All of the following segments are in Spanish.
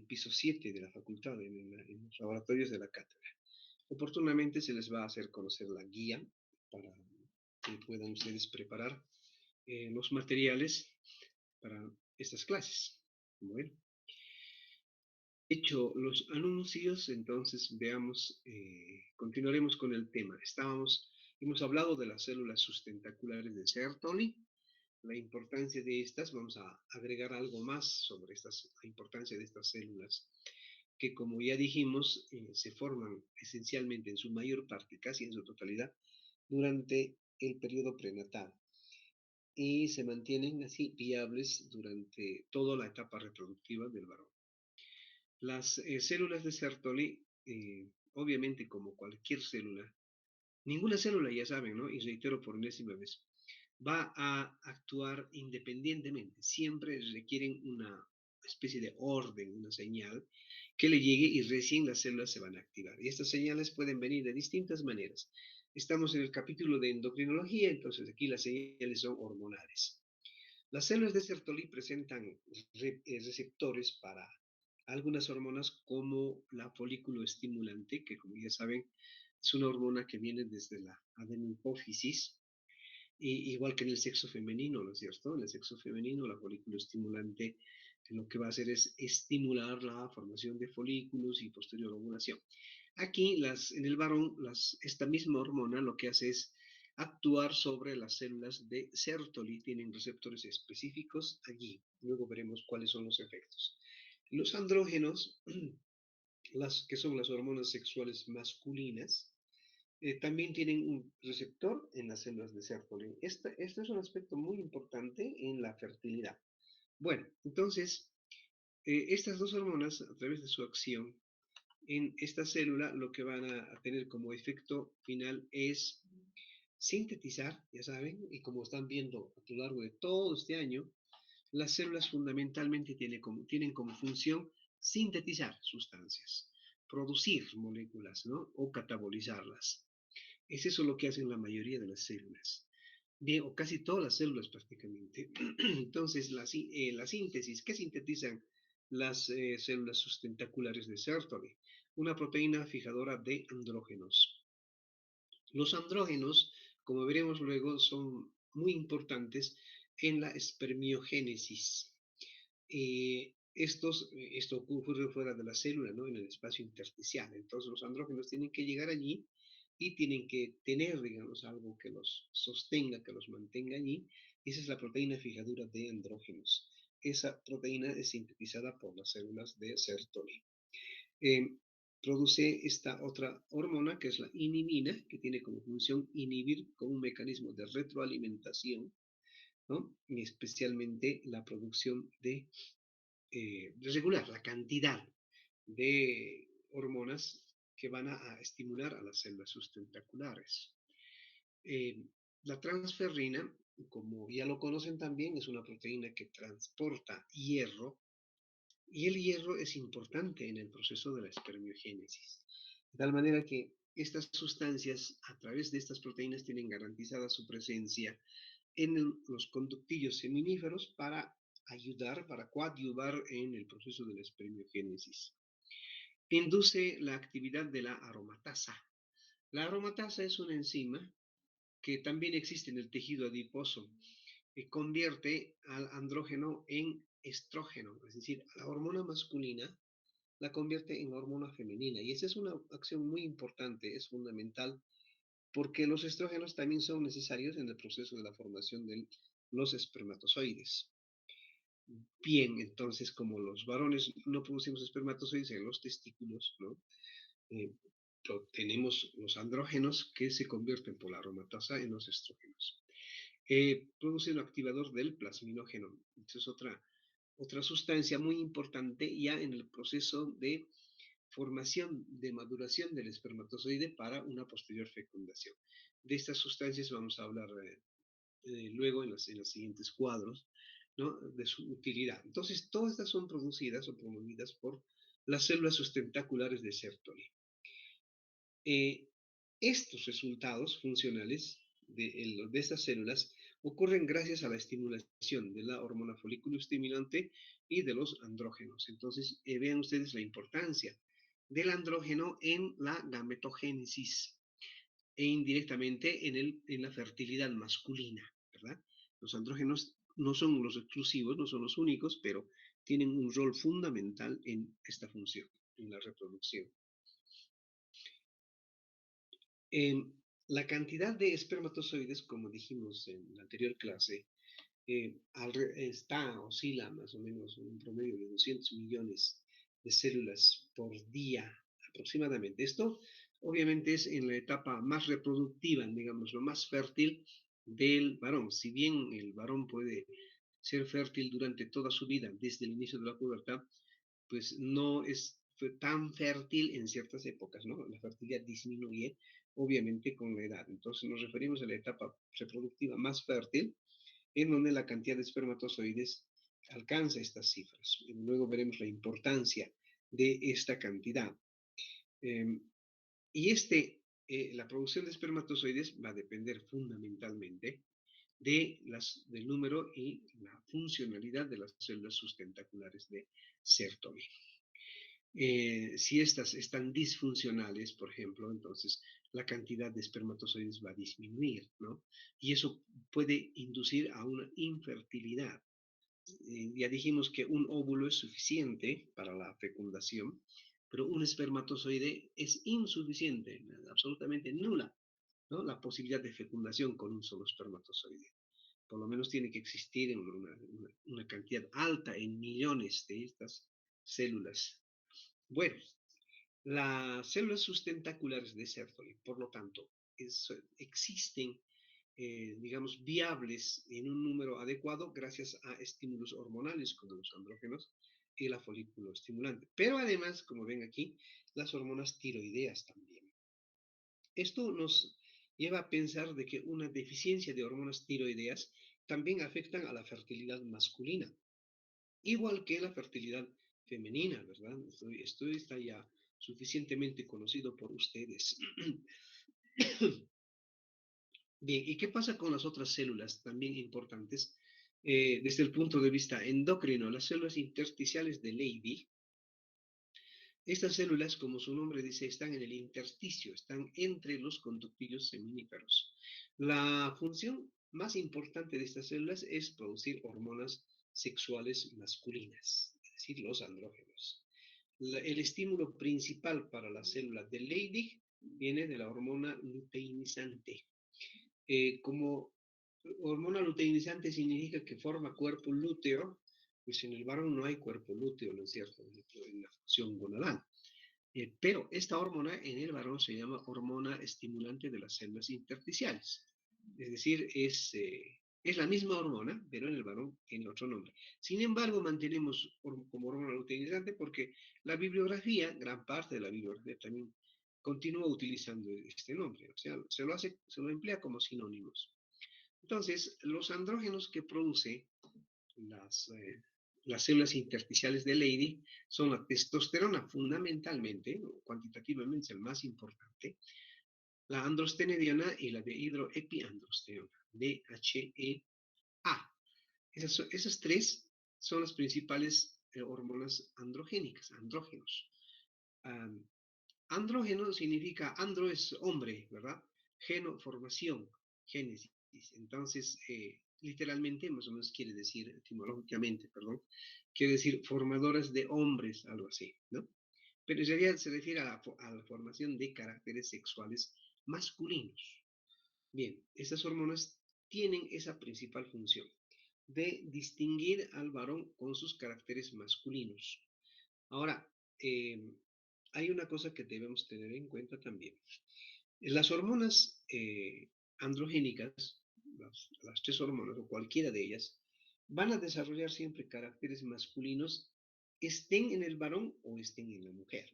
piso 7 de la facultad, en los laboratorios de la cátedra. Oportunamente se les va a hacer conocer la guía para que puedan ustedes preparar los materiales para estas clases. Bueno, hecho los anuncios, entonces veamos, continuaremos con el tema. Hemos hablado de las células sustentaculares de Sertoli, la importancia de estas. Vamos a agregar algo más sobre la importancia de estas células, que como ya dijimos, se forman esencialmente en su mayor parte, casi en su totalidad, durante el periodo prenatal y se mantienen así viables durante toda la etapa reproductiva del varón. Las células de Sertoli, obviamente como cualquier célula, ninguna célula, ya saben, ¿no? Y reitero por enésima vez, va a actuar independientemente. Siempre requieren una especie de orden, una señal que le llegue y recién las células se van a activar. Y estas señales pueden venir de distintas maneras. Estamos en el capítulo de endocrinología, entonces aquí las señales son hormonales. Las células de Sertoli presentan receptores para algunas hormonas como la folículo estimulante, que como ya saben es una hormona que viene desde la adenopófisis, igual que en el sexo femenino, ¿no es cierto? En el sexo femenino la folículo estimulante lo que va a hacer es estimular la formación de folículos y posterior ovulación. Aquí en el varón esta misma hormona lo que hace es actuar sobre las células de Sertoli, tienen receptores específicos allí. Luego veremos cuáles son los efectos. Los andrógenos, que son las hormonas sexuales masculinas, también tienen un receptor en las células de Sertoli. Este es un aspecto muy importante en la fertilidad. Bueno, entonces, estas dos hormonas, a través de su acción en esta célula, lo que van a tener como efecto final es sintetizar, ya saben, y como están viendo a lo largo de todo este año, las células fundamentalmente tienen como función sintetizar sustancias, producir moléculas, ¿no? O catabolizarlas. Es eso lo que hacen la mayoría de las células. Bien, o casi todas las células prácticamente. Entonces, la síntesis, ¿qué sintetizan las células sustentaculares de Sertoli? Una proteína fijadora de andrógenos. Los andrógenos, como veremos luego, son muy importantes en la espermiogénesis. Esto ocurre fuera de la célula, ¿no? En el espacio intersticial. Entonces los andrógenos tienen que llegar allí y tienen que tener, digamos, algo que los sostenga, que los mantenga allí. Esa es la proteína fijadura de andrógenos. Esa proteína es sintetizada por las células de Sertoli. Eh, Produce esta otra hormona que es la inhibina, que tiene como función inhibir como un mecanismo de retroalimentación, ¿no? Y especialmente la producción de regular la cantidad de hormonas que van a estimular a las células sustentaculares. Eh, la transferrina, como ya lo conocen también, es una proteína que transporta hierro y el hierro es importante en el proceso de la espermiogénesis. De tal manera que estas sustancias, a través de estas proteínas, tienen garantizada su presencia en los conductillos seminíferos para ayudar, para coadyuvar en el proceso de la espermiogénesis. Induce la actividad de la aromatasa. La aromatasa es una enzima que también existe en el tejido adiposo, que convierte al andrógeno en estrógeno, es decir, la hormona masculina la convierte en hormona femenina. Y esa es una acción muy importante, es fundamental, porque los estrógenos también son necesarios en el proceso de la formación de los espermatozoides. Bien, entonces, como los varones no producimos espermatozoides en los testículos, ¿no? Eh, tenemos los andrógenos que se convierten por la aromatasa en los estrógenos. Produce un activador del plasminógeno. Esa es otra sustancia muy importante ya en el proceso de formación, de maduración del espermatozoide para una posterior fecundación. De estas sustancias vamos a hablar luego en los siguientes cuadros, ¿no? De su utilidad. Entonces, todas estas son producidas o promovidas por las células sustentaculares de Sertoli. Estos resultados funcionales de estas células ocurren gracias a la estimulación de la hormona folículo estimulante y de los andrógenos. Entonces, vean ustedes la importancia del andrógeno en la gametogénesis e indirectamente en la fertilidad masculina, ¿verdad? Los andrógenos no son los exclusivos, no son los únicos, pero tienen un rol fundamental en esta función, en la reproducción. La cantidad de espermatozoides, como dijimos en la anterior clase, oscila más o menos en un promedio de 200 millones de células por día aproximadamente. Esto obviamente es en la etapa más reproductiva, digamos, lo más fértil del varón. Si bien el varón puede ser fértil durante toda su vida, desde el inicio de la pubertad, pues no es tan fértil en ciertas épocas, ¿no? La fertilidad disminuye, obviamente, con la edad. Entonces nos referimos a la etapa reproductiva más fértil, en donde la cantidad de espermatozoides alcanza estas cifras. Luego veremos la importancia de esta cantidad. Eh, y la producción de espermatozoides va a depender fundamentalmente del número y la funcionalidad de las células sustentaculares de Sertoli. Si estas están disfuncionales, por ejemplo, entonces la cantidad de espermatozoides va a disminuir, ¿no? Y eso puede inducir a una infertilidad. Ya dijimos que un óvulo es suficiente para la fecundación, pero un espermatozoide es insuficiente, absolutamente nula, ¿no? La posibilidad de fecundación con un solo espermatozoide. Por lo menos tiene que existir una cantidad alta en millones de estas células. Bueno, las células sustentaculares de Sertoli, por lo tanto, existen, digamos, viables en un número adecuado gracias a estímulos hormonales como los andrógenos y la folículo estimulante. Pero además, como ven aquí, las hormonas tiroideas también. Esto nos lleva a pensar de que una deficiencia de hormonas tiroideas también afectan a la fertilidad masculina, igual que la fertilidad femenina, ¿verdad? Esto está ya suficientemente conocido por ustedes. Bien, ¿y qué pasa con las otras células también importantes? Desde el punto de vista endocrino, las células intersticiales de Leydig. Estas células, como su nombre dice, están en el intersticio, están entre los conductillos seminíferos. La función más importante de estas células es producir hormonas sexuales masculinas, es decir, los andrógenos. El estímulo principal para la célula de Leydig viene de la hormona luteinizante. Como hormona luteinizante significa que forma cuerpo lúteo, pues en el varón no hay cuerpo lúteo, ¿no es cierto?, en la función gonadal. Pero esta hormona en el varón se llama hormona estimulante de las células intersticiales. Es decir, es la misma hormona, pero en el varón tiene otro nombre. Sin embargo, mantenemos como hormona luteinizante porque la bibliografía, gran parte de la bibliografía también continúa utilizando este nombre. O sea, se lo emplea como sinónimos. Entonces, los andrógenos que produce las, eh, las células intersticiales de Leydig son la testosterona fundamentalmente, cuantitativamente es el más importante, la androstenediona y la dehidroepiandrosterona, DHEA. Esas tres son las principales hormonas androgénicas, andrógenos. Um, Andrógeno significa, andro es hombre, ¿verdad? Geno, formación, génesis. Entonces, literalmente, más o menos quiere decir, etimológicamente, perdón, quiere decir formadoras de hombres, algo así, ¿no? Pero en realidad se refiere a la formación de caracteres sexuales masculinos. Bien, estas hormonas tienen esa principal función de distinguir al varón con sus caracteres masculinos. Ahora, hay una cosa que debemos tener en cuenta también. Las hormonas androgénicas, las tres hormonas o cualquiera de ellas, van a desarrollar siempre caracteres masculinos, estén en el varón o estén en la mujer.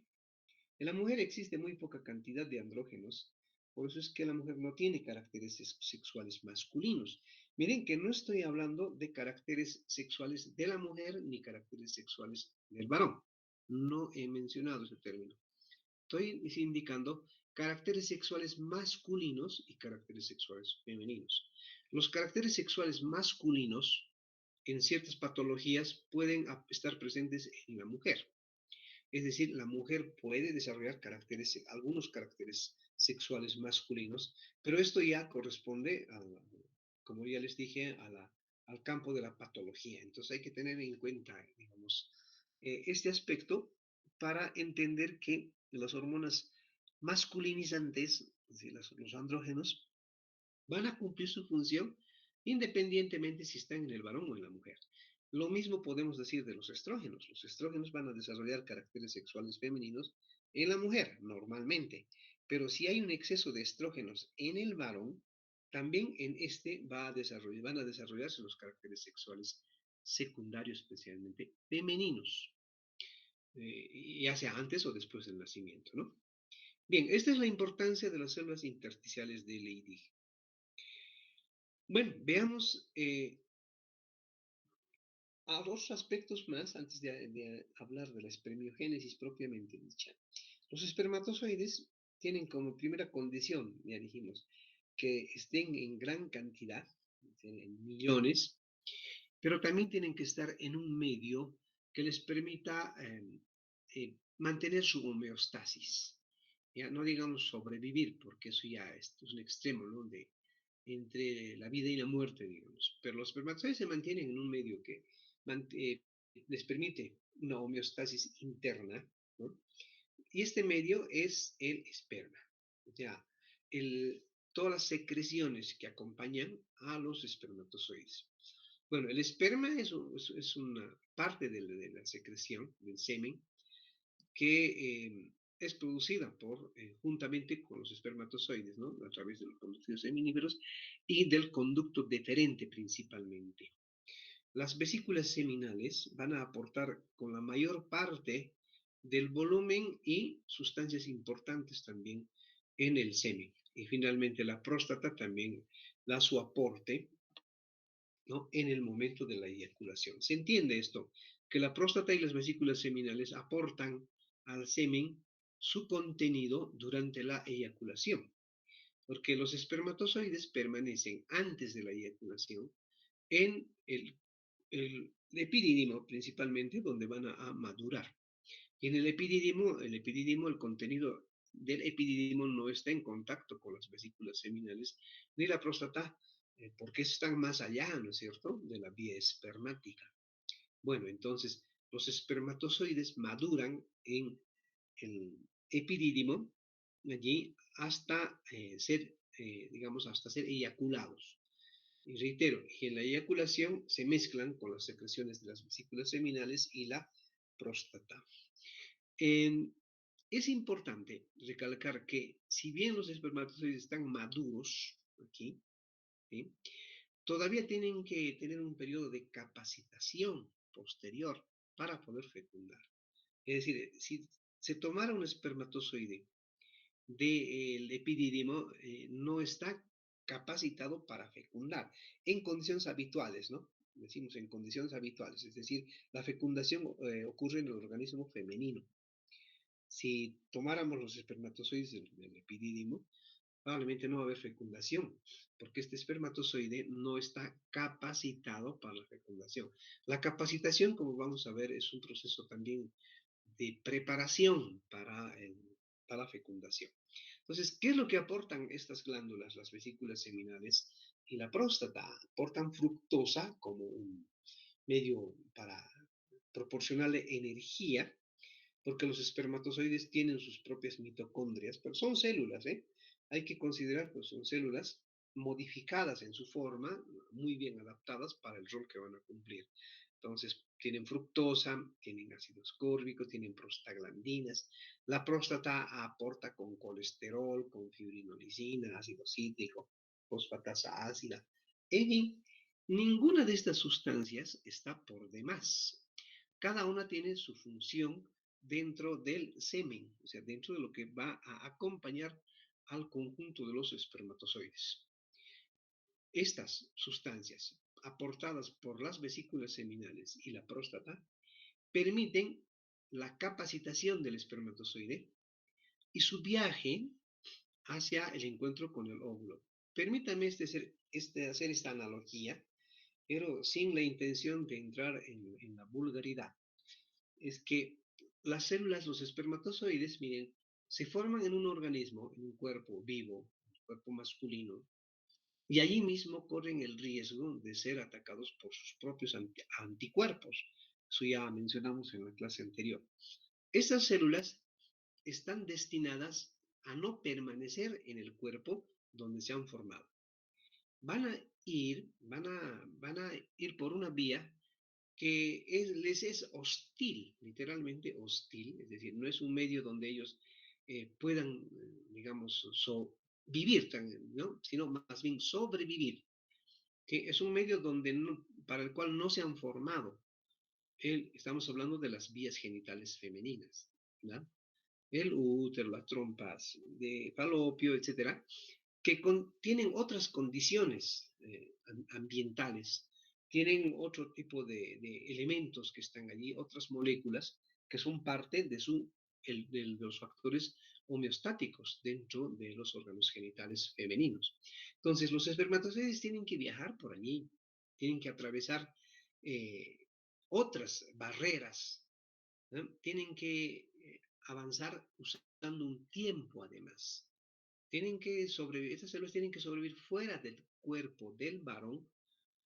En la mujer existe muy poca cantidad de andrógenos, por eso es que la mujer no tiene caracteres sexuales masculinos. Miren que no estoy hablando de caracteres sexuales de la mujer ni caracteres sexuales del varón. No he mencionado ese término. Estoy indicando caracteres sexuales masculinos y caracteres sexuales femeninos. Los caracteres sexuales masculinos en ciertas patologías pueden estar presentes en la mujer. Es decir, la mujer puede desarrollar algunos caracteres sexuales masculinos, pero esto ya corresponde, como ya les dije, al campo de la patología. Entonces hay que tener en cuenta, digamos, este aspecto para entender que las hormonas masculinizantes, es decir, los andrógenos, van a cumplir su función independientemente si están en el varón o en la mujer. Lo mismo podemos decir de los estrógenos. Los estrógenos van a desarrollar caracteres sexuales femeninos en la mujer, normalmente. Pero si hay un exceso de estrógenos en el varón, también en este van a desarrollarse los caracteres sexuales secundarios, especialmente femeninos, ya sea antes o después del nacimiento, ¿no? Bien, esta es la importancia de las células intersticiales de Leydig. Bueno, veamos a dos aspectos más antes de hablar de la espermiogénesis propiamente dicha. Los espermatozoides tienen como primera condición, ya dijimos, que estén en gran cantidad, en millones, pero también tienen que estar en un medio que les permita mantener su homeostasis. Ya no digamos sobrevivir, porque eso ya es un extremo, ¿no? Entre la vida y la muerte, digamos. Pero los espermatozoides se mantienen en un medio que eh, les permite una homeostasis interna, ¿no? Y este medio es el esperma. O sea, todas las secreciones que acompañan a los espermatozoides. Bueno, el esperma es una parte de la secreción del semen que es producida juntamente con los espermatozoides, ¿no? A través de los conductos seminíferos y del conducto deferente principalmente. Las vesículas seminales van a aportar con la mayor parte del volumen y sustancias importantes también en el semen. Y finalmente la próstata también da su aporte, ¿no? En el momento de la eyaculación. ¿Se entiende esto? Que la próstata y las vesículas seminales aportan al semen su contenido durante la eyaculación, porque los espermatozoides permanecen antes de la eyaculación en el epidídimo principalmente, donde van a madurar. Y en el contenido del epidídimo no está en contacto con las vesículas seminales ni la próstata, porque están más allá, ¿no es cierto?, de la vía espermática. Bueno, entonces los espermatozoides maduran en el epidídimo, allí hasta digamos, hasta ser eyaculados. Y reitero, en la eyaculación se mezclan con las secreciones de las vesículas seminales y la próstata. Es importante recalcar que si bien los espermatozoides están maduros aquí, ¿sí?, todavía tienen que tener un periodo de capacitación posterior para poder fecundar. Es decir, si se tomara un espermatozoide del epidídimo, no está capacitado para fecundar en condiciones habituales, ¿no? Decimos en condiciones habituales, es decir, la fecundación ocurre en el organismo femenino. Si tomáramos los espermatozoides del epidídimo, probablemente no va a haber fecundación, porque este espermatozoide no está capacitado para la fecundación. La capacitación, como vamos a ver, es un proceso también de preparación para la fecundación. Entonces, ¿qué es lo que aportan estas glándulas, las vesículas seminales y la próstata? Aportan fructosa como un medio para proporcionarle energía, porque los espermatozoides tienen sus propias mitocondrias, pero son células, ¿eh? Hay que considerar que son células modificadas en su forma, muy bien adaptadas para el rol que van a cumplir. Entonces, tienen fructosa, tienen ácido ascórbico, tienen prostaglandinas. La próstata aporta con colesterol, con fibrinolicina, ácido cítrico, fosfatasa ácida. En fin, ninguna de estas sustancias está por demás. Cada una tiene su función dentro del semen, o sea, dentro de lo que va a acompañar al conjunto de los espermatozoides. Estas sustancias aportadas por las vesículas seminales y la próstata permiten la capacitación del espermatozoide y su viaje hacia el encuentro con el óvulo. Permítame ser hacer esta analogía, pero sin la intención de entrar en la vulgaridad. Es que las células, los espermatozoides, miren, se forman en un organismo, en un cuerpo vivo, un cuerpo masculino, y allí mismo corren el riesgo de ser atacados por sus propios anticuerpos. Eso ya mencionamos en la clase anterior. Estas células están destinadas a no permanecer en el cuerpo donde se han formado. Van a ir por una vía que les es hostil, literalmente hostil, es decir, no es un medio donde ellos puedan, digamos, vivir, ¿no? Sino más bien sobrevivir, que es un medio donde para el cual no se han formado. Estamos hablando de las vías genitales femeninas, ¿no? El útero, las trompas de falopio, etcétera, que tienen otras condiciones ambientales, tienen otro tipo de elementos que están allí, otras moléculas que son parte de los factores homeostáticos dentro de los órganos genitales femeninos. Entonces, los espermatozoides tienen que viajar por allí, tienen que atravesar eh, otras barreras, ¿no? Tienen que avanzar usando un tiempo además. Tienen que sobrevivir, estas células tienen que sobrevivir fuera del cuerpo del varón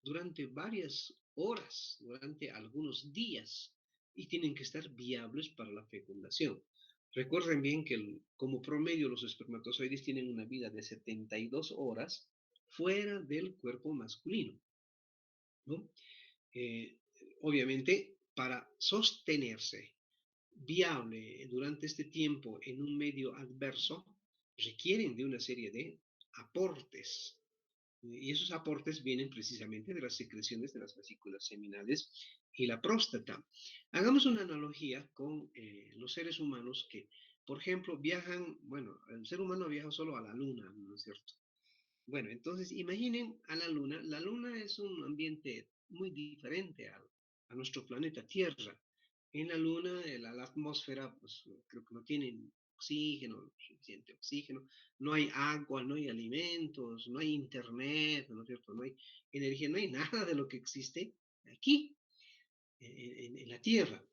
durante varias horas, durante algunos días, y tienen que estar viables para la fecundación. Recuerden bien que como promedio los espermatozoides tienen una vida de 72 horas fuera del cuerpo masculino, ¿no? Eh, Obviamente, para sostenerse viable durante este tiempo en un medio adverso, requieren de una serie de aportes. Y esos aportes vienen precisamente de las secreciones de las vesículas seminales y la próstata. Hagamos una analogía con los seres humanos que, por ejemplo, viajan, bueno, el ser humano viaja solo a la luna, ¿no es cierto? Bueno, entonces imaginen a la luna. La luna es un ambiente muy diferente a nuestro planeta Tierra. En la luna, la atmósfera, pues creo que no tiene oxígeno, suficiente oxígeno, no hay agua, no hay alimentos, no hay internet, ¿no es cierto? No hay energía, no hay nada de lo que existe aquí, en la Tierra.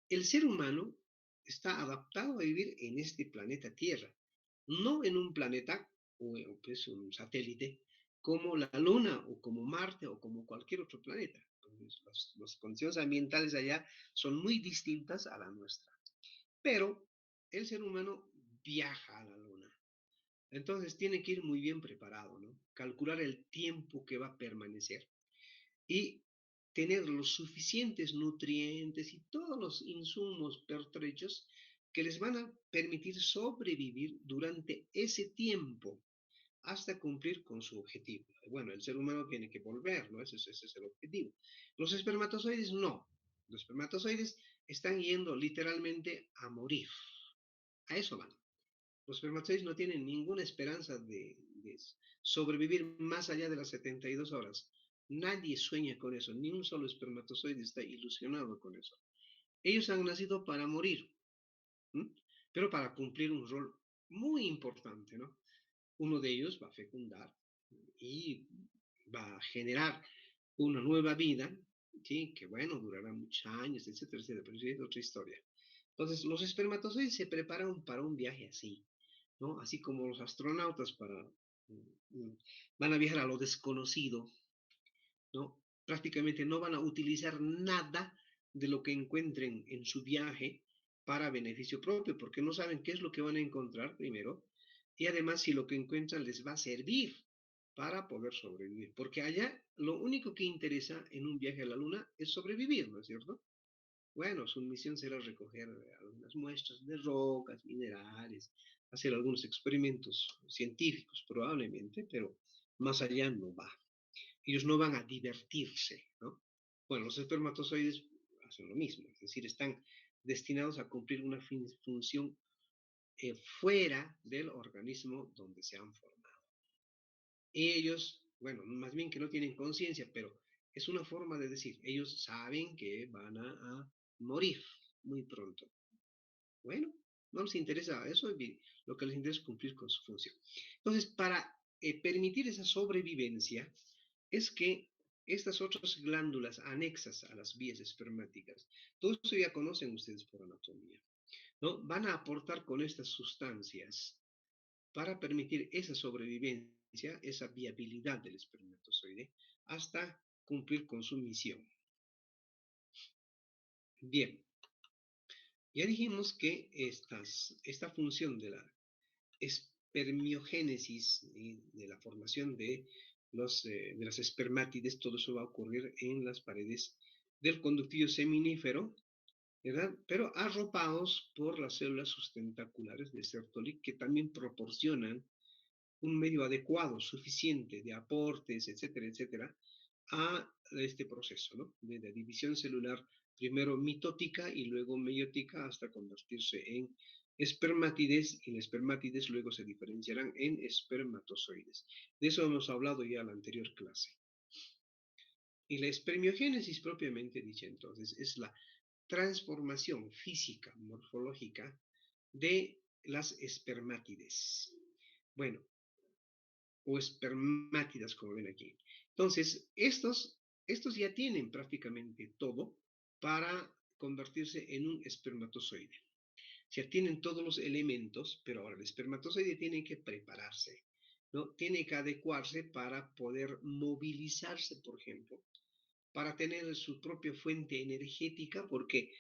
El ser humano está adaptado a vivir en este planeta Tierra, no en un planeta o pues un satélite como la Luna o como Marte o como cualquier otro planeta. Entonces, las condiciones ambientales allá son muy distintas a la nuestra. Pero el ser humano viaja a la Luna. Entonces tiene que ir muy bien preparado, ¿no? Calcular el tiempo que va a permanecer y tener los suficientes nutrientes y todos los insumos pertrechos que les van a permitir sobrevivir durante ese tiempo hasta cumplir con su objetivo. Bueno, el ser humano tiene que volver, ¿no? Ese es el objetivo. Los espermatozoides no. Los espermatozoides están yendo literalmente a morir. A eso van. Los espermatozoides no tienen ninguna esperanza de sobrevivir más allá de las 72 horas. Nadie sueña con eso, ni un solo espermatozoide está ilusionado con eso. Ellos han nacido para morir, ¿m? Pero para cumplir un rol muy importante, ¿no? Uno de ellos va a fecundar y va a generar una nueva vida, ¿sí? Que bueno, durará muchos años, etcétera, etcétera, pero eso es otra historia. Entonces, los espermatozoides se preparan para un viaje así, ¿no? Así como los astronautas van a viajar a lo desconocido, ¿no? Prácticamente no van a utilizar nada de lo que encuentren en su viaje para beneficio propio, porque no saben qué es lo que van a encontrar primero, y además si lo que encuentran les va a servir para poder sobrevivir, porque allá lo único que interesa en un viaje a la luna es sobrevivir, ¿no es cierto? Bueno, su misión será recoger algunas muestras de rocas, minerales, hacer algunos experimentos científicos probablemente, pero más allá no va. Ellos no van a divertirse, ¿no? Bueno, los espermatozoides hacen lo mismo, es decir, están destinados a cumplir una función fuera del organismo donde se han formado. Y ellos, bueno, más bien que no tienen conciencia, pero es una forma de decir, ellos saben que van a morir muy pronto. Bueno, no les interesa eso, lo que les interesa es cumplir con su función. Entonces, para permitir esa sobrevivencia es que estas otras glándulas anexas a las vías espermáticas, todo eso ya conocen ustedes por anatomía, ¿no? Van a aportar con estas sustancias para permitir esa sobrevivencia, esa viabilidad del espermatozoide, hasta cumplir con su misión. Bien, ya dijimos que esta función de la espermiogénesis y de la formación de las espermátides, todo eso va a ocurrir en las paredes del conductillo seminífero, ¿verdad? Pero arropados por las células sustentaculares de Sertoli, que también proporcionan un medio adecuado, suficiente de aportes, etcétera, etcétera, a este proceso, ¿no? De división celular, primero mitótica y luego meiótica hasta convertirse en espermátides, y las espermátides luego se diferenciarán en espermatozoides. De eso hemos hablado ya en la anterior clase. Y la espermiogénesis propiamente dicha, entonces, es la transformación física, morfológica de las espermátides. Bueno, o espermátidas, como ven aquí. Entonces, estos ya tienen prácticamente todo para convertirse en un espermatozoide. O sea, tienen todos los elementos, pero ahora el espermatozoide tiene que prepararse, ¿no? Tiene que adecuarse para poder movilizarse, por ejemplo, para tener su propia fuente energética, porque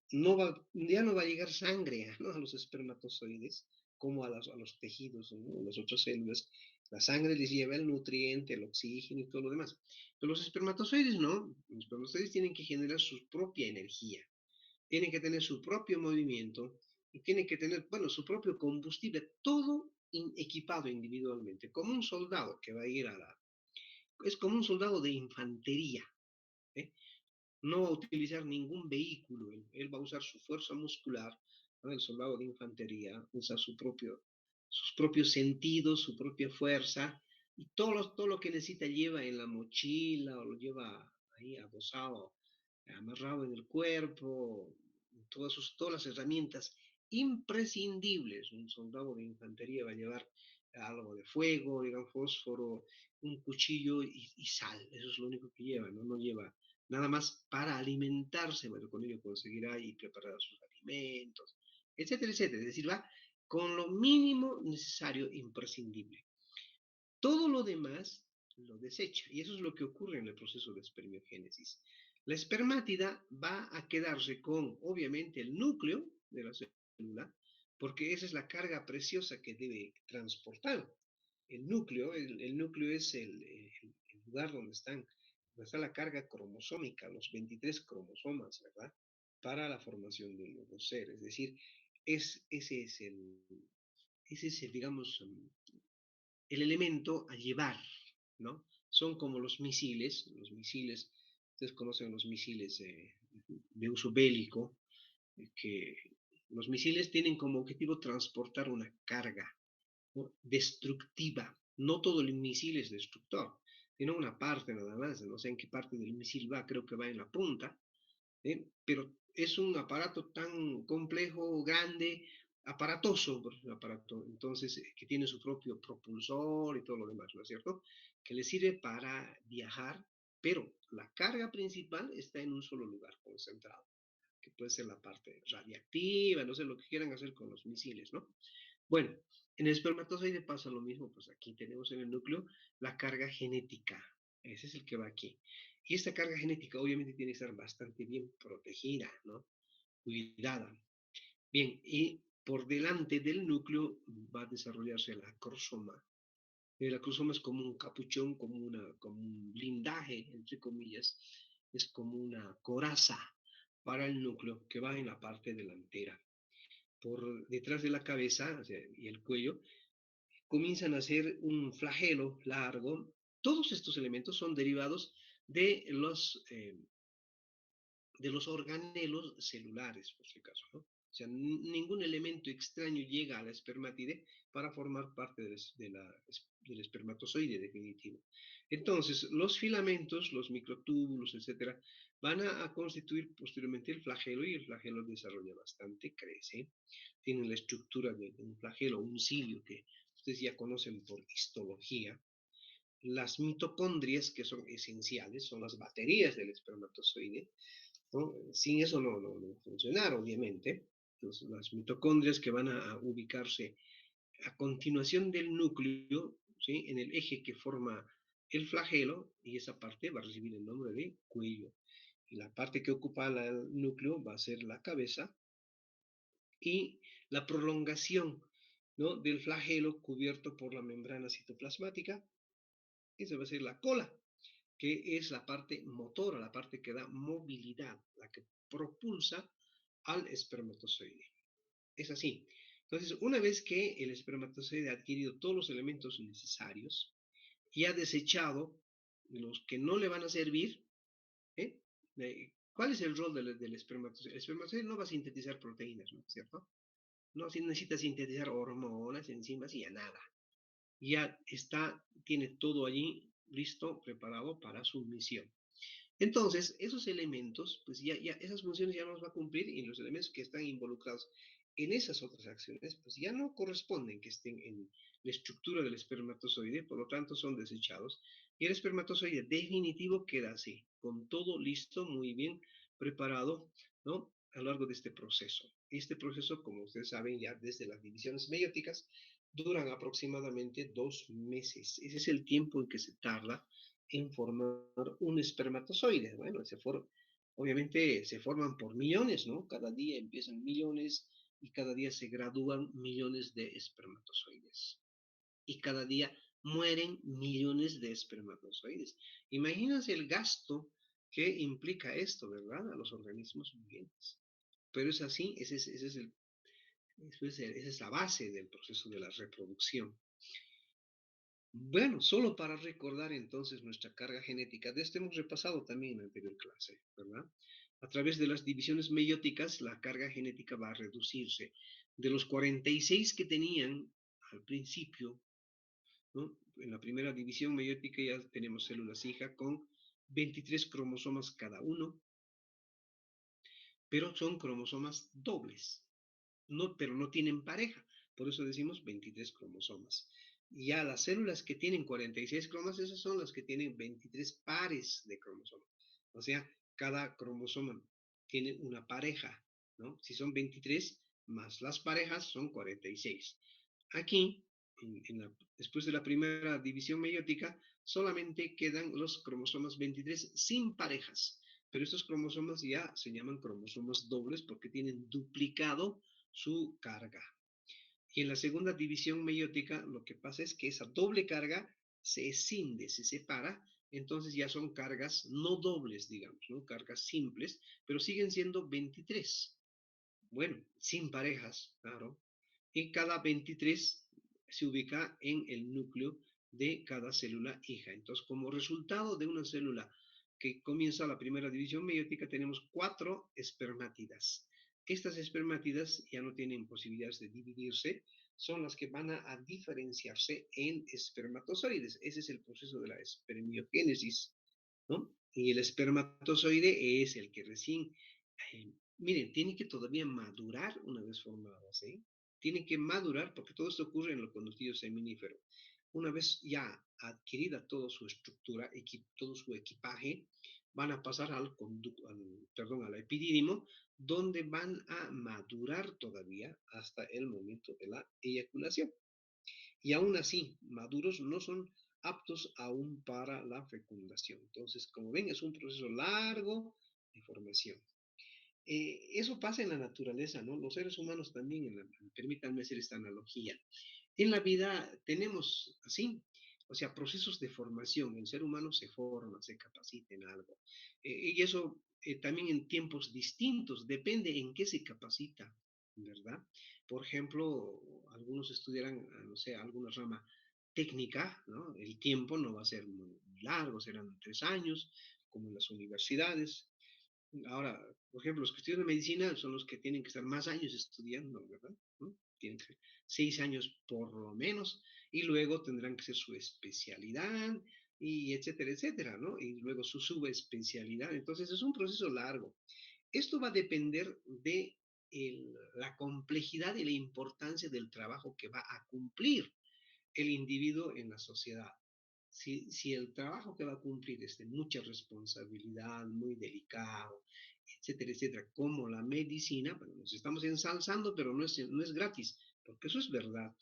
ya no va a llegar sangre, ¿no?, a los espermatozoides, como a los tejidos, ¿no?, a las otras células. La sangre les lleva el nutriente, el oxígeno y todo lo demás. Pero los espermatozoides no, los espermatozoides tienen que generar su propia energía, tienen que tener su propio movimiento y tienen que tener, bueno, su propio combustible, todo equipado individualmente, como un soldado que va a ir a la... Es como un soldado de infantería, ¿eh? No va a utilizar ningún vehículo, él va a usar su fuerza muscular, ¿no? El soldado de infantería usa sus propios sentidos, su propia fuerza, y todo lo que necesita lleva en la mochila o lo lleva ahí adosado, amarrado en el cuerpo, todas las herramientas imprescindibles. Un soldado de infantería va a llevar algo de fuego, digamos, fósforo, un cuchillo y sal, eso es lo único que lleva, ¿no? No lleva nada más para alimentarse, bueno, con ello conseguirá y preparar sus alimentos, etcétera, etcétera. Es decir, va con lo mínimo necesario, imprescindible. Todo lo demás lo desecha, y eso es lo que ocurre en el proceso de espermiogénesis. La espermátida va a quedarse con, obviamente, el núcleo de la célula, porque esa es la carga preciosa que debe transportar. El núcleo es el lugar donde está la carga cromosómica, los 23 cromosomas, ¿verdad? Para la formación del nuevo ser. Es decir, ese es el, digamos, el elemento a llevar, ¿no? Son como los misiles, ustedes conocen los misiles de uso bélico, que los misiles tienen como objetivo transportar una carga, ¿no?, destructiva. No todo el misil es destructor, sino una parte nada más, no sé en qué parte del misil va, creo que va en la punta, pero es un aparato tan complejo, grande, aparatoso, por un aparato, entonces, que tiene su propio propulsor y todo lo demás, ¿no es cierto? Que le sirve para viajar, pero la carga principal está en un solo lugar, concentrado, que puede ser la parte radiactiva, no sé, lo que quieran hacer con los misiles, ¿no? Bueno, en el espermatozoide pasa lo mismo, pues aquí tenemos en el núcleo la carga genética, ese es el que va aquí. Y esta carga genética obviamente tiene que estar bastante bien protegida, ¿no? Cuidada. Bien, y por delante del núcleo va a desarrollarse la acrosoma. El acrosoma es como un capuchón, como un blindaje, entre comillas, es como una coraza para el núcleo que va en la parte delantera. Por detrás de la cabeza, o sea, y el cuello, comienzan a hacer un flagelo largo. Todos estos elementos son derivados de los organelos celulares, por si acaso, ¿no? O sea, ningún elemento extraño llega a la espermátide para formar parte del espermatozoide definitivo. Entonces, los filamentos, los microtúbulos, etcétera, van a constituir posteriormente el flagelo, y el flagelo desarrolla bastante, crece. Tienen la estructura de un flagelo, un cilio que ustedes ya conocen por histología, las mitocondrias, que son esenciales, son las baterías del espermatozoide, ¿no? Sin eso no va a funcionar, obviamente. Entonces, las mitocondrias que van a ubicarse a continuación del núcleo, ¿sí? En el eje que forma el flagelo, y esa parte va a recibir el nombre de cuello. Y la parte que ocupa el núcleo va a ser la cabeza, y la prolongación, ¿no? Del flagelo cubierto por la membrana citoplasmática, esa va a ser la cola, que es la parte motora, la parte que da movilidad, la que propulsa al espermatozoide. Es así. Entonces, una vez que el espermatozoide ha adquirido todos los elementos necesarios y ha desechado los que no le van a servir, ¿eh? ¿Cuál es el rol del espermatozoide? El espermatozoide no va a sintetizar proteínas, ¿no es cierto? No necesita sintetizar hormonas, enzimas y ya nada. Ya está, tiene todo allí listo, preparado para su misión. Entonces, esos elementos, pues ya esas funciones ya no los va a cumplir, y los elementos que están involucrados en esas otras acciones, pues ya no corresponden que estén en la estructura del espermatozoide, por lo tanto son desechados, y el espermatozoide definitivo queda así, con todo listo, muy bien preparado, ¿no? A lo largo de este proceso. Este proceso, como ustedes saben, ya desde las divisiones meióticas, duran aproximadamente 2 meses. Ese es el tiempo en que se tarda en formar un espermatozoide. Bueno, obviamente se forman por millones, ¿no? Cada día empiezan millones y cada día se gradúan millones de espermatozoides. Y cada día mueren millones de espermatozoides. Imagínense el gasto que implica esto, ¿verdad? A los organismos vivientes. Pero es así, esa es la base del proceso de la reproducción. Bueno, solo para recordar entonces nuestra carga genética, de esto hemos repasado también en la anterior clase, ¿verdad? A través de las divisiones meióticas, la carga genética va a reducirse de los 46 que tenían al principio, ¿no? En la primera división meiótica ya tenemos células hija con 23 cromosomas cada uno, pero son cromosomas dobles, no, pero no tienen pareja, por eso decimos 23 cromosomas. Y ya las células que tienen 46 cromosomas, esas son las que tienen 23 pares de cromosomas. O sea, cada cromosoma tiene una pareja, ¿no? Si son 23 más las parejas son 46. Aquí, después de la primera división meiótica, solamente quedan los cromosomas 23 sin parejas. Pero estos cromosomas ya se llaman cromosomas dobles porque tienen duplicado su carga. Y en la segunda división meiótica, lo que pasa es que esa doble carga se escinde, se separa, entonces ya son cargas no dobles, digamos, ¿no? Cargas simples, pero siguen siendo 23. Bueno, sin parejas, claro. Y cada 23 se ubica en el núcleo de cada célula hija. Entonces, como resultado de una célula que comienza la primera división meiótica, tenemos 4 espermátidas. Estas espermátidas ya no tienen posibilidades de dividirse, son las que van a diferenciarse en espermatozoides. Ese es el proceso de la espermiogénesis, ¿no? Y el espermatozoide es el que recién, miren, tiene que todavía madurar una vez formado, ¿sí? Tiene que madurar porque todo esto ocurre en el conductillo seminífero. Una vez ya adquirida toda su estructura, todo su equipaje, van a pasar al epidídimo, donde van a madurar todavía hasta el momento de la eyaculación. Y aún así, maduros no son aptos aún para la fecundación. Entonces, como ven, es un proceso largo de formación. Eso pasa en la naturaleza, ¿no? Los seres humanos también, permítanme hacer esta analogía. En la vida tenemos así, o sea, procesos de formación. El ser humano se forma, se capacita en algo. Y eso también en tiempos distintos, depende en qué se capacita, ¿verdad? Por ejemplo, algunos estudiarán, no sé, alguna rama técnica, ¿no? El tiempo no va a ser muy largo, serán 3 años, como en las universidades. Ahora, por ejemplo, los que estudian medicina son los que tienen que estar más años estudiando, ¿verdad? ¿No? Tienen que ser 6 años por lo menos, y luego tendrán que ser su especialidad, y etcétera, etcétera, ¿no? Y luego su subespecialidad. Entonces es un proceso largo. Esto va a depender de la complejidad y la importancia del trabajo que va a cumplir. el individuo en la sociedad. Si el trabajo que va a cumplir es de mucha responsabilidad, muy delicado, etcétera, etcétera, como la medicina, bueno, nos estamos ensalzando, pero no es gratis, porque eso es verdad.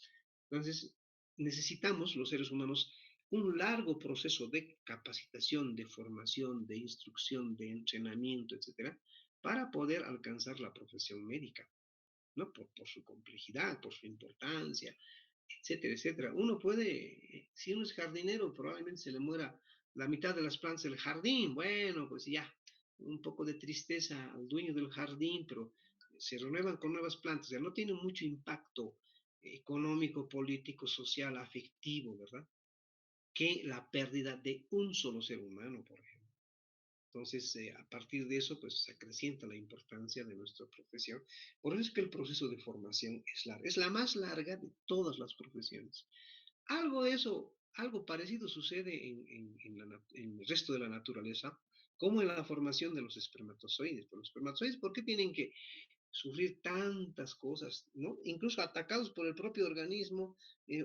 Entonces, necesitamos los seres humanos un largo proceso de capacitación, de formación, de instrucción, de entrenamiento, etcétera, para poder alcanzar la profesión médica, ¿no? Por su complejidad, por su importancia, etcétera, etcétera. Uno puede, si uno es jardinero, probablemente se le muera la mitad de las plantas del jardín. Bueno, pues ya, un poco de tristeza al dueño del jardín, pero se renuevan con nuevas plantas. Ya no tiene mucho impacto económico, político, social, afectivo, ¿verdad? Que la pérdida de un solo ser humano, por ejemplo. Entonces, a partir de eso, pues se acrecienta la importancia de nuestra profesión. Por eso es que el proceso de formación es largo, es la más larga de todas las profesiones. Algo de eso, algo parecido sucede en el resto de la naturaleza, como en la formación de los espermatozoides. Pero los espermatozoides, ¿por qué tienen que sufrir tantas cosas, ¿no? Incluso atacados por el propio organismo,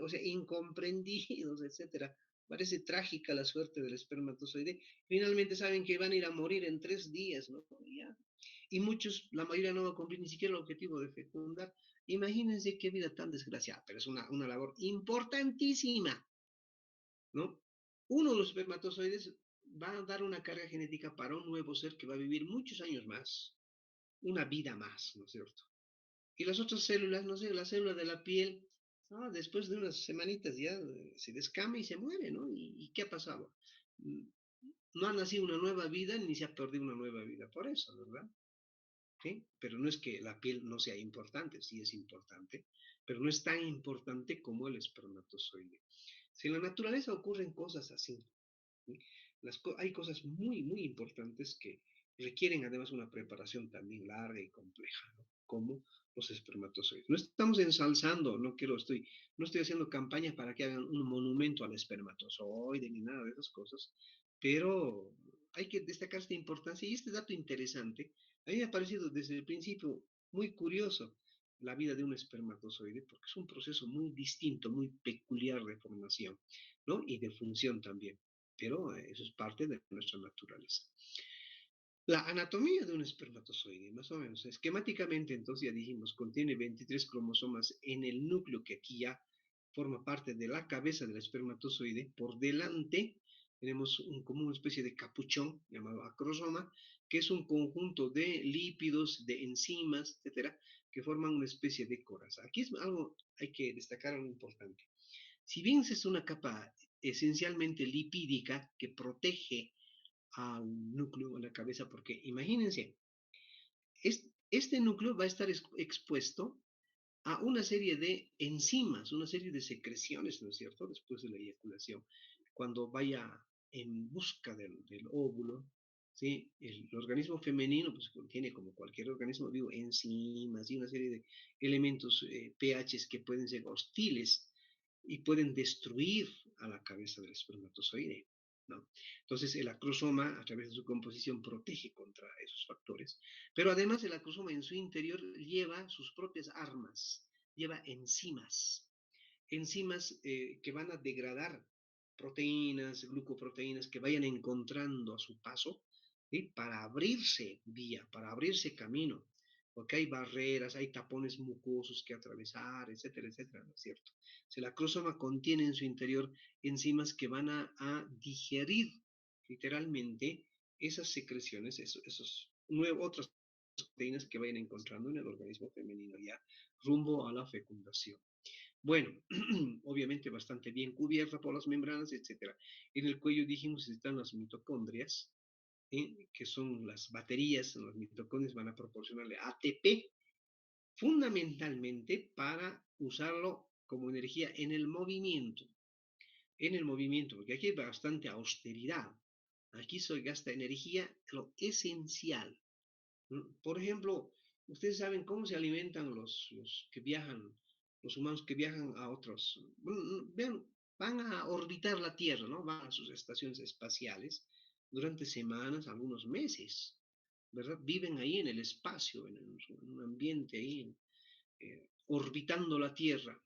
o sea, incomprendidos, etcétera? Parece trágica la suerte del espermatozoide. Finalmente saben que van a ir a morir en 3 días, ¿no? Ya. Y muchos, la mayoría no va a cumplir ni siquiera el objetivo de fecundar. Imagínense qué vida tan desgraciada, pero es una labor importantísima, ¿no? Uno de los espermatozoides va a dar una carga genética para un nuevo ser que va a vivir muchos años más, una vida más, ¿no es cierto? Y las otras células, no sé, la célula de la piel, después de unas semanitas ya se descama y se muere, ¿no? ¿Y qué ha pasado? Mm, No ha nacido una nueva vida ni se ha perdido una nueva vida por eso, ¿verdad? ¿Sí? Pero no es que la piel no sea importante, sí es importante, pero no es tan importante como el espermatozoide. Si en la naturaleza ocurren cosas así, ¿sí? Hay cosas muy, muy importantes que requieren además una preparación también larga y compleja, ¿no? Como los espermatozoides. No estamos ensalzando, no estoy haciendo campaña para que hagan un monumento al espermatozoide ni nada de esas cosas, pero hay que destacar esta importancia y este dato interesante. A mí me ha parecido desde el principio muy curioso la vida de un espermatozoide, porque es un proceso muy distinto, muy peculiar de formación, ¿no? Y de función también, pero eso es parte de nuestra naturaleza. La anatomía de un espermatozoide, más o menos, esquemáticamente, entonces ya dijimos, contiene 23 cromosomas en el núcleo que aquí ya forma parte de la cabeza del espermatozoide. Por delante tenemos como una especie de capuchón llamado acrosoma, que es un conjunto de lípidos, de enzimas, etcétera, que forman una especie de coraza. Aquí es algo, hay que destacar algo importante. Si bien es una capa esencialmente lipídica que protege al núcleo en la cabeza, porque imagínense, este núcleo va a estar expuesto a una serie de enzimas, una serie de secreciones, ¿no es cierto?, después de la eyaculación, cuando vaya en busca del óvulo, ¿sí? El organismo femenino pues contiene, como cualquier organismo vivo, enzimas y una serie de elementos pHs que pueden ser hostiles y pueden destruir a la cabeza del espermatozoide, ¿no? Entonces el acrosoma, a través de su composición, protege contra esos factores, pero además el acrosoma en su interior lleva sus propias armas, lleva enzimas que van a degradar proteínas, glucoproteínas que vayan encontrando a su paso, ¿sí? Para abrirse vía, para abrirse camino, porque hay barreras, hay tapones mucosos que atravesar, etcétera, etcétera, ¿no es cierto? Si la crosoma contiene en su interior enzimas que van a digerir literalmente esas secreciones, otras proteínas que vayan encontrando en el organismo femenino ya rumbo a la fecundación. Bueno, obviamente bastante bien cubierta por las membranas, etcétera. En el cuello dijimos están las mitocondrias, que son las baterías, las mitocondrias van a proporcionarle ATP fundamentalmente para usarlo como energía en el movimiento, porque aquí hay bastante austeridad. Aquí se gasta energía, lo esencial. Por ejemplo, ustedes saben cómo se alimentan los que viajan, los humanos que viajan a otros, vean, van a orbitar la Tierra, ¿no? Van a sus estaciones espaciales durante semanas, algunos meses, ¿verdad? Viven ahí en el espacio, en un ambiente ahí, orbitando la Tierra.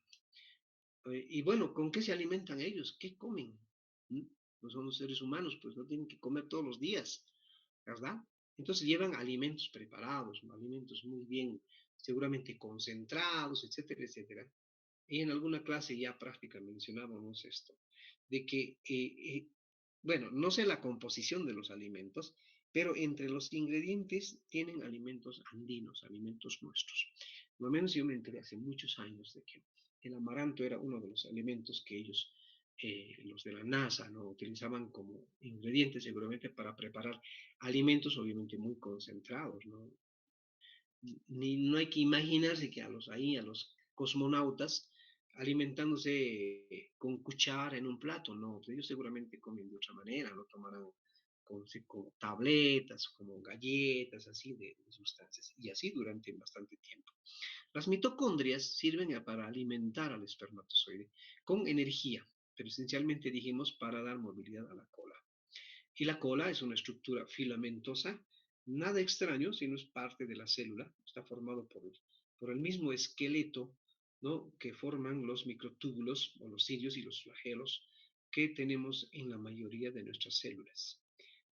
Y bueno, ¿con qué se alimentan ellos? ¿Qué comen? ¿Mm? No somos seres humanos, pues no tienen que comer todos los días, ¿verdad? Entonces llevan alimentos preparados, alimentos muy bien, seguramente concentrados, etcétera, etcétera. Y en alguna clase ya práctica mencionábamos esto, de que, bueno, no sé la composición de los alimentos, pero entre los ingredientes tienen alimentos andinos, alimentos nuestros. Lo menos yo me enteré hace muchos años de que el amaranto era uno de los alimentos que ellos, los de la NASA, ¿no? Utilizaban como ingrediente seguramente para preparar alimentos obviamente muy concentrados, ¿no? No hay que imaginarse que a los cosmonautas alimentándose con cuchara en un plato, no, pues ellos seguramente comen de otra manera, lo tomarán con tabletas, como galletas, así de sustancias, y así durante bastante tiempo. Las mitocondrias sirven para alimentar al espermatozoide con energía, pero esencialmente dijimos para dar movilidad a la cola. Y la cola es una estructura filamentosa, nada extraño, sino es parte de la célula, está formado por el mismo esqueleto, ¿no? Que forman los microtúbulos o los cilios y los flagelos que tenemos en la mayoría de nuestras células.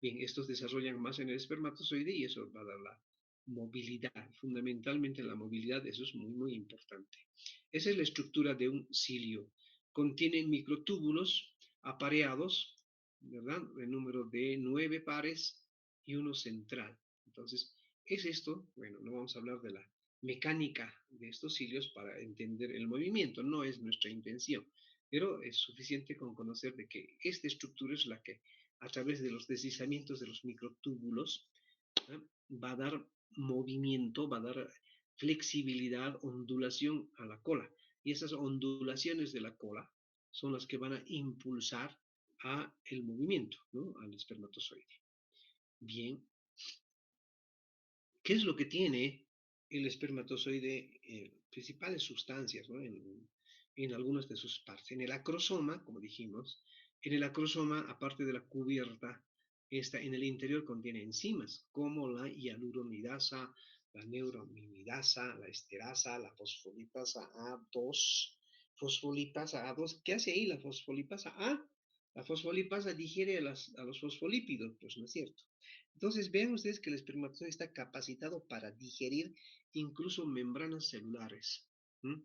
Bien, estos desarrollan más en el espermatozoide y eso va a dar la movilidad, fundamentalmente la movilidad, eso es muy, muy importante. Esa es la estructura de un cilio. Contiene microtúbulos apareados, ¿verdad? El número de 9 pares y uno central. Entonces, ¿es esto? Bueno, no vamos a hablar de la mecánica de estos cilios para entender el movimiento, no es nuestra intención, pero es suficiente con conocer de que esta estructura es la que a través de los deslizamientos de los microtúbulos, ¿eh? Va a dar movimiento, va a dar flexibilidad, ondulación a la cola. Y esas ondulaciones de la cola son las que van a impulsar a el movimiento, ¿no? Al espermatozoide. Bien, ¿qué es lo que tiene el espermatozoide? Principales sustancias, ¿no? En algunas de sus partes. En el acrosoma, como dijimos, en el acrosoma, aparte de la cubierta, en el interior contiene enzimas como la hialuronidasa, la neurominidasa, la esterasa, la fosfolipasa A2, fosfolipasa A2. ¿Qué hace ahí la fosfolipasa A? La fosfolipasa digiere a los fosfolípidos, pues no es cierto. Entonces, vean ustedes que el espermatozoide está capacitado para digerir incluso membranas celulares, ¿m?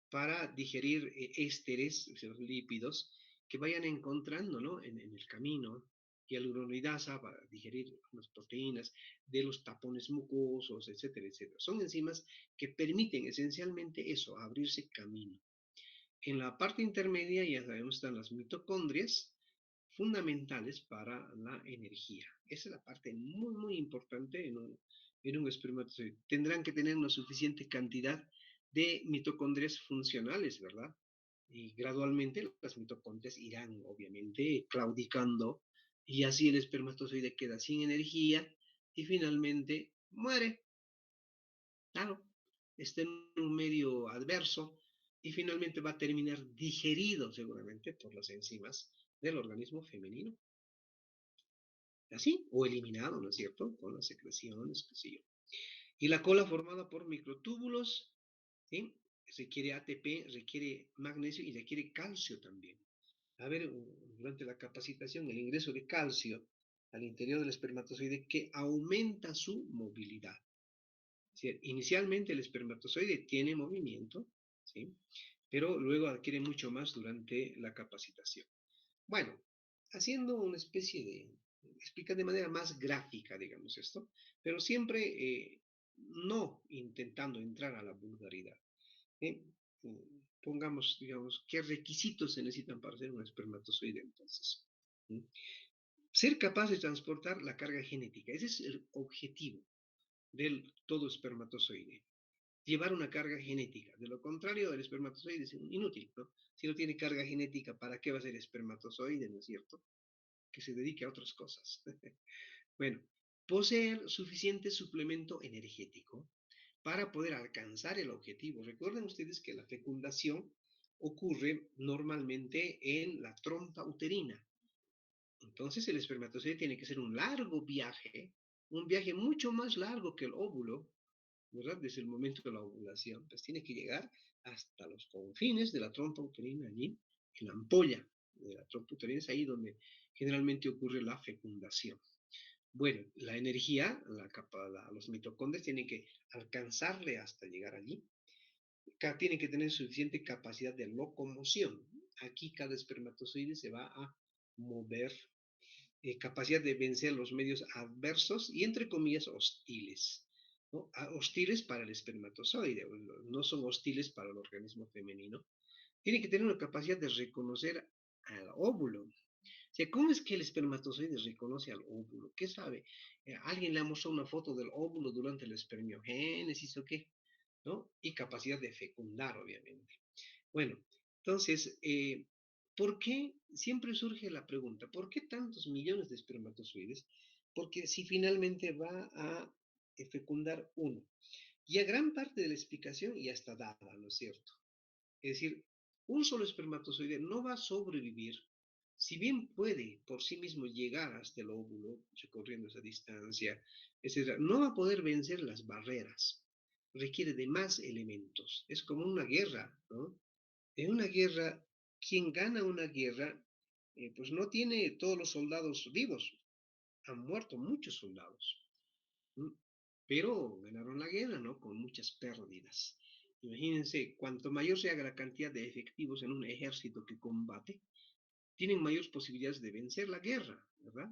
Para digerir ésteres, o sea, lípidos, que vayan encontrando, ¿no? En el camino, y hialuronidasa para digerir las proteínas de los tapones mucosos, etcétera, etcétera. Son enzimas que permiten esencialmente eso, abrirse camino. En la parte intermedia ya sabemos están las mitocondrias, fundamentales para la energía. Esa es la parte muy, muy importante en un espermatozoide. Tendrán que tener una suficiente cantidad de mitocondrias funcionales, ¿verdad? Y gradualmente las mitocondrias irán, obviamente, claudicando y así el espermatozoide queda sin energía y finalmente muere. Claro, está en un medio adverso y finalmente va a terminar digerido seguramente por las enzimas del organismo femenino. Así, o eliminado, ¿no es cierto? Con las secreciones, qué sé yo. Y la cola formada por microtúbulos, ¿sí? Requiere ATP, requiere magnesio y requiere calcio también. A ver, durante la capacitación, el ingreso de calcio al interior del espermatozoide que aumenta su movilidad. ¿Sí? Inicialmente el espermatozoide tiene movimiento, ¿sí? Pero luego adquiere mucho más durante la capacitación. Bueno, haciendo una especie de, explica de manera más gráfica, digamos esto, pero siempre no intentando entrar a la vulgaridad. ¿Eh? Pongamos, digamos, qué requisitos se necesitan para ser un espermatozoide entonces. ¿Mm? Ser capaz de transportar la carga genética, ese es el objetivo del todo espermatozoide. Llevar una carga genética. De lo contrario, el espermatozoide es inútil, ¿no? Si no tiene carga genética, ¿para qué va a ser espermatozoide, no es cierto? Que se dedique a otras cosas. Bueno, poseer suficiente suplemento energético para poder alcanzar el objetivo. Recuerden ustedes que la fecundación ocurre normalmente en la trompa uterina. Entonces el espermatozoide tiene que hacer un largo viaje, un viaje mucho más largo que el óvulo, ¿verdad? Desde el momento de la ovulación, pues tiene que llegar hasta los confines de la trompa uterina, allí, en la ampolla de la trompa uterina, es ahí donde generalmente ocurre la fecundación. Bueno, la energía, los mitocondrias tienen que alcanzarle hasta llegar allí, tienen que tener suficiente capacidad de locomoción. Aquí cada espermatozoide se va a mover, capacidad de vencer los medios adversos y entre comillas hostiles. ¿No? Hostiles para el espermatozoide, no son hostiles para el organismo femenino. Tiene que tener una capacidad de reconocer al óvulo. O sea, ¿cómo es que el espermatozoide reconoce al óvulo? ¿Qué sabe? ¿Alguien le ha mostrado una foto del óvulo durante la espermiogénesis o qué? ¿No? Y capacidad de fecundar, obviamente. Bueno, entonces, ¿por qué siempre surge la pregunta? ¿Por qué tantos millones de espermatozoides? Porque si finalmente va a fecundar uno. Ya gran parte de la explicación ya está dada, ¿no es cierto? Es decir, un solo espermatozoide no va a sobrevivir, si bien puede por sí mismo llegar hasta el óvulo, recorriendo esa distancia, etc., no va a poder vencer las barreras. Requiere de más elementos. Es como una guerra, ¿no? En una guerra, quien gana una guerra, pues no tiene todos los soldados vivos. Han muerto muchos soldados. ¿M? Pero ganaron la guerra, ¿no? Con muchas pérdidas. Imagínense, cuanto mayor sea la cantidad de efectivos en un ejército que combate, tienen mayores posibilidades de vencer la guerra, ¿verdad?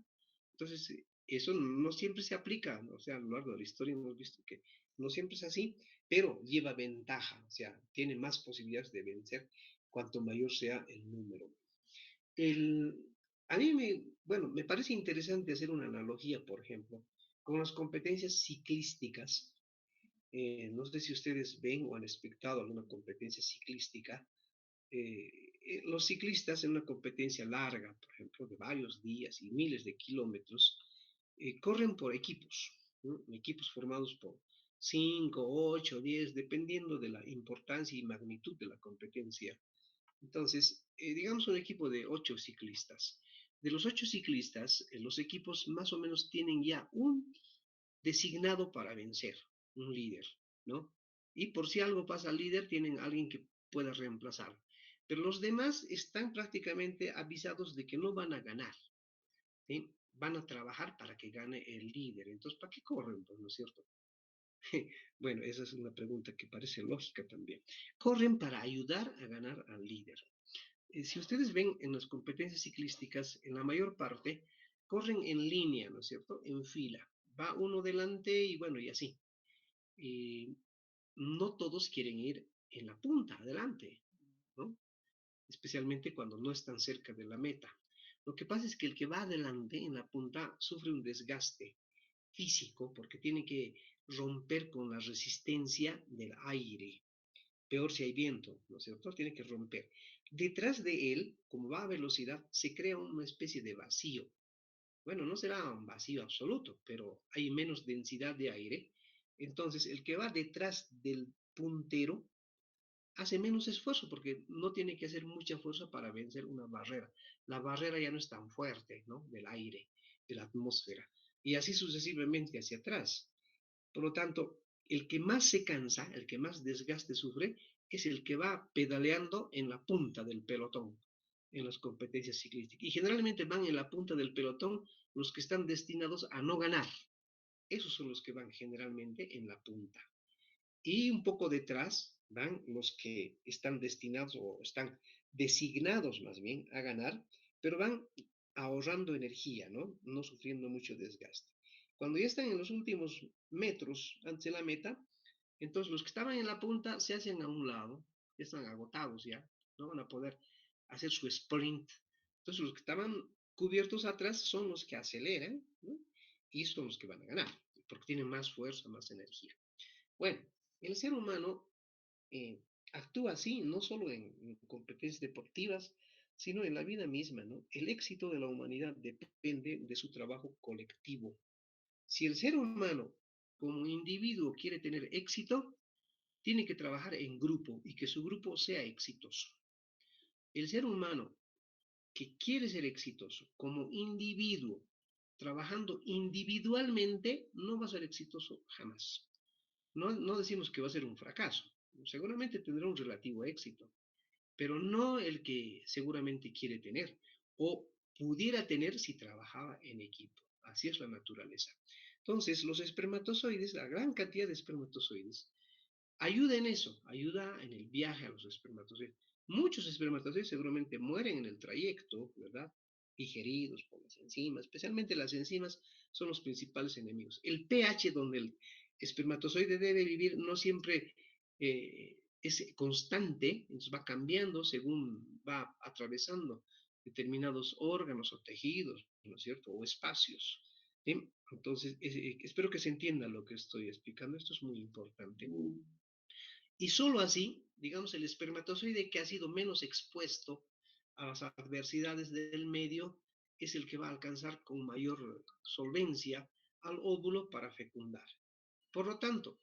Entonces, eso no siempre se aplica, ¿no? O sea, a lo largo de la historia hemos visto que no siempre es así, pero lleva ventaja, o sea, tiene más posibilidades de vencer cuanto mayor sea el número. El, a mí bueno, me parece interesante hacer una analogía, por ejemplo, con las competencias ciclísticas. No sé si ustedes ven o han espectado alguna competencia ciclística. Los ciclistas en una competencia larga, por ejemplo, de varios días y miles de kilómetros, corren por equipos, ¿no? Equipos formados por 5, 8, 10, dependiendo de la importancia y magnitud de la competencia. Entonces, digamos un equipo de 8 ciclistas. De los 8 ciclistas, los equipos más o menos tienen ya un designado para vencer, un líder, ¿no? Y por si algo pasa al líder, tienen alguien que pueda reemplazar. Pero los demás están prácticamente avisados de que no van a ganar, ¿sí? Van a trabajar para que gane el líder. Entonces, ¿para qué corren? Pues, ¿no es cierto? Bueno, esa es una pregunta que parece lógica también. Corren para ayudar a ganar al líder. Si ustedes ven en las competencias ciclísticas, en la mayor parte, corren en línea, ¿no es cierto? En fila. Va uno delante y bueno, y así. Eh, no todos quieren ir en la punta, adelante, ¿no? Especialmente cuando no están cerca de la meta. Lo que pasa es que el que va adelante en la punta sufre un desgaste físico porque tiene que romper con la resistencia del aire. Peor si hay viento, ¿no es cierto? Tiene que romper. Detrás de él, como va a velocidad, se crea una especie de vacío. Bueno, no será un vacío absoluto, pero hay menos densidad de aire. Entonces, el que va detrás del puntero hace menos esfuerzo porque no tiene que hacer mucha fuerza para vencer una barrera. La barrera ya no es tan fuerte, ¿no? Del aire, de la atmósfera. Y así sucesivamente hacia atrás. Por lo tanto, el que más se cansa, el que más desgaste sufre, es el que va pedaleando en la punta del pelotón en las competencias ciclísticas. Y generalmente van en la punta del pelotón los que están destinados a no ganar. Esos son los que van generalmente en la punta. Y un poco detrás van los que están destinados o están designados más bien a ganar, pero van ahorrando energía, ¿no? No sufriendo mucho desgaste. Cuando ya están en los últimos metros antes de la meta, entonces los que estaban en la punta se hacen a un lado, ya están agotados ya, no van a poder hacer su sprint. Entonces los que estaban cubiertos atrás son los que aceleran, ¿no? Y son los que van a ganar, porque tienen más fuerza, más energía. Bueno, el ser humano eh, actúa así, no solo en competencias deportivas, sino en la vida misma, ¿no? El éxito de la humanidad depende de su trabajo colectivo. Si el ser humano como individuo quiere tener éxito, tiene que trabajar en grupo y que su grupo sea exitoso. El ser humano que quiere ser exitoso como individuo, trabajando individualmente, no va a ser exitoso jamás. No decimos que va a ser un fracaso, seguramente tendrá un relativo éxito, pero no el que seguramente quiere tener o pudiera tener si trabajaba en equipo. Así es la naturaleza. Entonces, los espermatozoides, la gran cantidad de espermatozoides, ayuda en eso, ayuda en el viaje a los espermatozoides. Muchos espermatozoides seguramente mueren en el trayecto, ¿verdad? Digeridos por las enzimas, especialmente las enzimas son los principales enemigos. El pH donde el espermatozoide debe vivir no siempre es constante, entonces va cambiando según va atravesando determinados órganos o tejidos, ¿no es cierto? O espacios. ¿Sí? Entonces, espero que se entienda lo que estoy explicando. Esto es muy importante. Y solo así, digamos, el espermatozoide que ha sido menos expuesto a las adversidades del medio es el que va a alcanzar con mayor solvencia al óvulo para fecundar. Por lo tanto,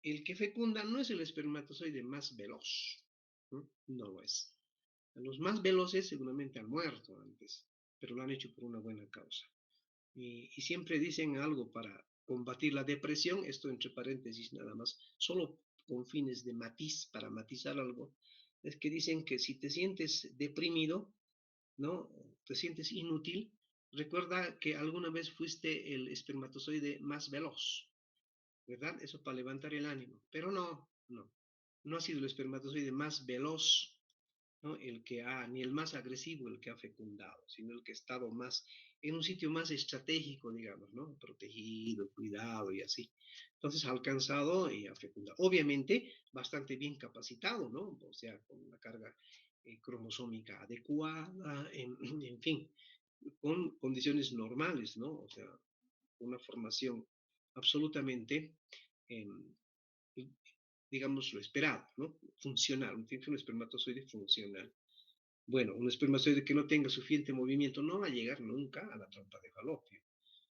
el que fecunda no es el espermatozoide más veloz, ¿no? No lo es. Los más veloces seguramente han muerto antes, pero lo han hecho por una buena causa. Y siempre dicen algo para combatir la depresión, esto entre paréntesis nada más, solo con fines de matiz, para matizar algo, es que dicen que si te sientes deprimido, ¿no? Te sientes inútil, recuerda que alguna vez fuiste el espermatozoide más veloz, ¿verdad? Eso para levantar el ánimo, pero no ha sido el espermatozoide más veloz, ¿no? Ni el más agresivo el que ha fecundado, sino el que ha estado más, en un sitio más estratégico, digamos, ¿no? Protegido, cuidado y así. Entonces ha alcanzado y ha fecundado. Obviamente, bastante bien capacitado, ¿no? O sea, con la carga cromosómica adecuada, en fin, con condiciones normales, ¿no? O sea, una formación absolutamente, eh, digamos, lo esperado, ¿no? Funcional, un espermatozoide funcional. Bueno, un espermatozoide que no tenga suficiente movimiento no va a llegar nunca a la trompa de falopio,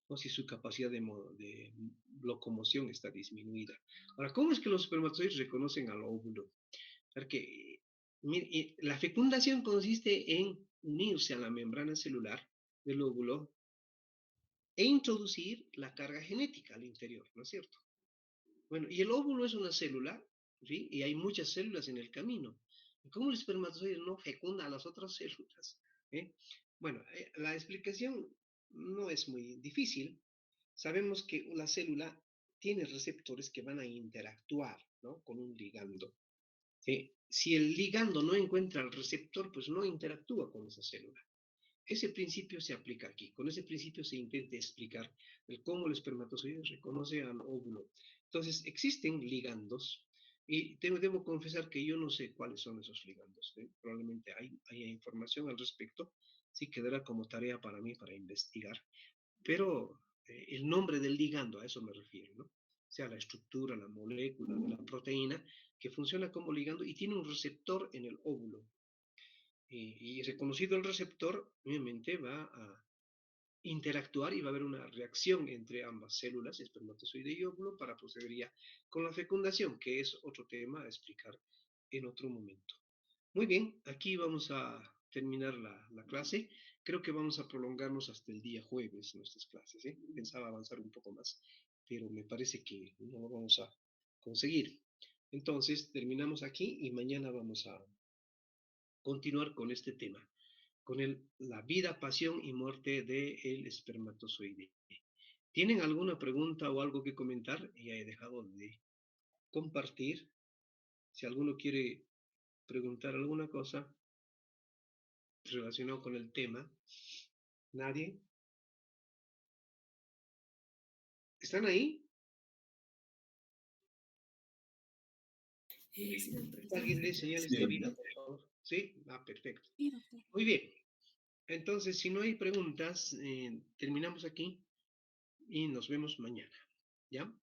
o si su capacidad de locomoción está disminuida. Ahora, ¿cómo es que los espermatozoides reconocen al óvulo? Porque la fecundación consiste en unirse a la membrana celular del óvulo e introducir la carga genética al interior, ¿no es cierto? Bueno, y el óvulo es una célula, ¿sí? Y hay muchas células en el camino. ¿Cómo el espermatozoide no fecunda a las otras células? ¿Eh? Bueno, la explicación no es muy difícil. Sabemos que la célula tiene receptores que van a interactuar, ¿no? Con un ligando. ¿Sí? Si el ligando no encuentra el receptor, pues no interactúa con esa célula. Ese principio se aplica aquí. Con ese principio se intenta explicar el cómo el espermatozoide reconoce al óvulo. Entonces, existen ligandos y debo confesar que yo no sé cuáles son esos ligandos. ¿Eh? Probablemente hay información al respecto. Sí quedará como tarea para mí para investigar. Pero el nombre del ligando, a eso me refiero, ¿no? O sea, la estructura, la molécula de la proteína que funciona como ligando y tiene un receptor en el óvulo y reconocido el receptor, obviamente va a interactuar y va a haber una reacción entre ambas células, espermatozoide y óvulo, para proceder ya con la fecundación, que es otro tema a explicar en otro momento. Muy bien, aquí vamos a terminar la clase. Creo que vamos a prolongarnos hasta el día jueves nuestras clases. ¿Eh? Pensaba avanzar un poco más, pero me parece que no lo vamos a conseguir. Entonces, terminamos aquí y mañana vamos a continuar con este tema, con la vida, pasión y muerte del espermatozoide. ¿Tienen alguna pregunta o algo que comentar? Ya he dejado de compartir. Si alguno quiere preguntar alguna cosa relacionada con el tema, ¿nadie? ¿Están ahí? Sí, doctor, ¿Alguien estamos de aquí. señales Sí, de vida, doctor. por favor? Sí, perfecto. Sí, doctor. Muy bien. Entonces, si no hay preguntas, terminamos aquí y nos vemos mañana. ¿Ya?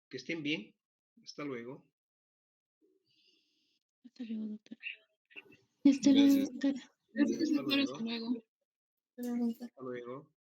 Que estén bien. Hasta luego. Hasta luego, doctor. Hasta luego, Gracias. doctor. Hasta Gracias, doctor. Hasta luego. luego. Hasta luego, doctor. Hasta luego.